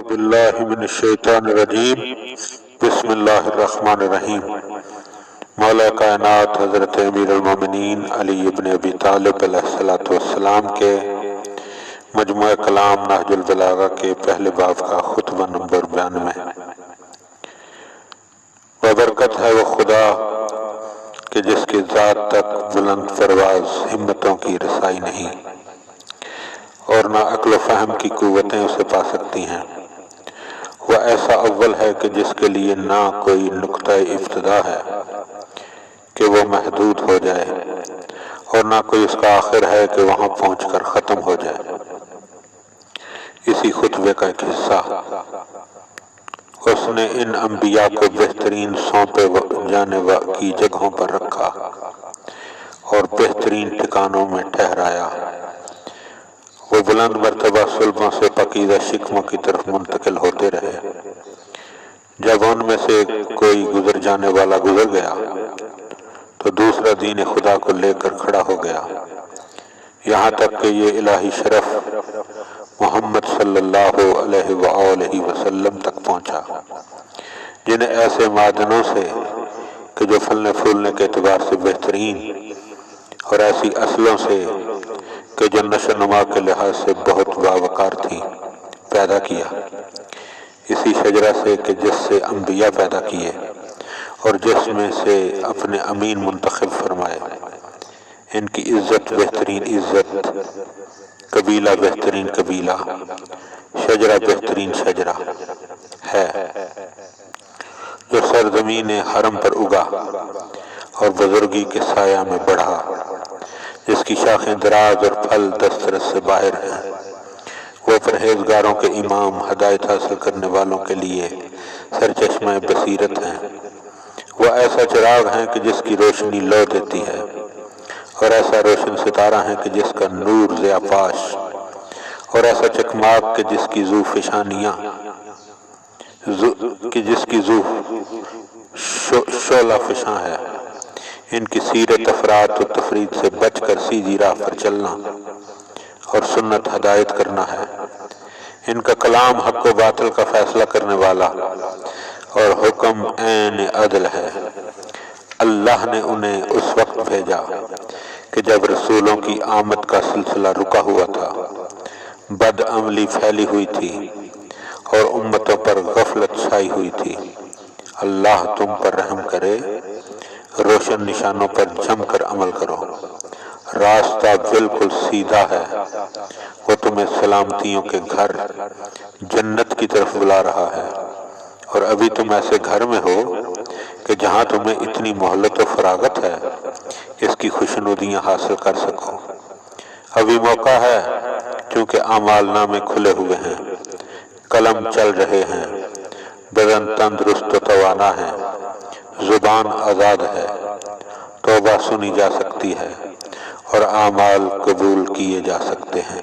باللہ من الشیطان الرجیم بسم اللہ الرحمن الرحیم۔ مولا کائنات حضرت امیر المومنین علی ابن ابی طالب علیہ السلام کے مجموعہ کلام نہج البلاغہ کے پہلے باب کا خطبہ نمبر 92۔ وبرکت ہے وہ خدا کہ جس کی ذات تک بلند پرواز ہمتوں کی رسائی نہیں، اور نہ عقل و فہم کی قوتیں اسے پا سکتی ہیں۔ وہ ایسا اول ہے کہ جس کے لیے نہ کوئی نقطہ ابتدا ہے کہ وہ محدود ہو جائے، اور نہ کوئی اس کا آخر ہے کہ وہاں پہنچ کر ختم ہو جائے۔ اسی خطبے کا ایک حصہ اس نے ان انبیاء کو بہترین سونپے جانے کی جگہوں پر رکھا اور بہترین ٹھکانوں میں ٹھہرایا۔ وہ بلند مرتبہ صلبوں سے پاکیزہ شکموں کی طرف منتقل ہوتے رہے۔ جب ان میں سے کوئی گزر جانے والا گزر گیا تو دوسرا دین خدا کو لے کر کھڑا ہو گیا، یہاں تک کہ یہ الہی شرف محمد صلی اللہ علیہ وآلہ وسلم تک پہنچا، جنہیں ایسے معدنوں سے کہ جو پھلنے پھولنے کے اعتبار سے بہترین، اور ایسی اصلوں سے کہ جو نشو نما کے لحاظ سے بہت باوقار تھی، پیدا کیا۔ اسی شجرہ سے کہ جس سے انبیاء پیدا کیے اور جس میں سے اپنے امین منتخب فرمائے۔ ان کی عزت بہترین عزت، قبیلہ بہترین قبیلہ، شجرہ بہترین شجرہ ہے، جو سرزمین حرم پر اگا اور بزرگی کے سایہ میں بڑھا، جس کی شاخیں دراز اور پھل دسترس سے باہر ہیں۔ وہ پرہیزگاروں کے امام، ہدایت حاصل کرنے والوں کے لیے سرچشمہ بصیرت ہیں۔ وہ ایسا چراغ ہیں کہ جس کی روشنی لو دیتی ہے، اور ایسا روشن ستارہ ہیں کہ جس کا نور ضیاء پاش، اور ایسا چکماک کہ جس کی ذو فشانیاں شعلہ فشاں ہے۔ ان کی سیرت افراد و تفرید سے بچ کر سیدھی راہ پر چلنا اور سنت ہدایت کرنا ہے۔ ان کا کلام حق و باطل کا فیصلہ کرنے والا اور حکم عین عدل ہے۔ اللہ نے انہیں اس وقت بھیجا کہ جب رسولوں کی آمد کا سلسلہ رکا ہوا تھا، بد عملی پھیلی ہوئی تھی اور امتوں پر غفلت چھائی ہوئی تھی۔ اللہ تم پر رحم کرے، روشن نشانوں پر جم کر عمل کرو، راستہ بالکل سیدھا ہے۔ وہ تمہیں سلامتیوں کے گھر جنت کی طرف بلا رہا ہے، اور ابھی تم ایسے گھر میں ہو کہ جہاں تمہیں اتنی مہلت و فراغت ہے اس کی خوشنودیاں حاصل کر سکو۔ ابھی موقع ہے کیونکہ اعمال نامے کھلے ہوئے ہیں، قلم چل رہے ہیں، بدن تندرست و توانا ہے، زبان آزاد ہے، توبہ سنی جا سکتی ہے اور اعمال قبول کیے جا سکتے ہیں۔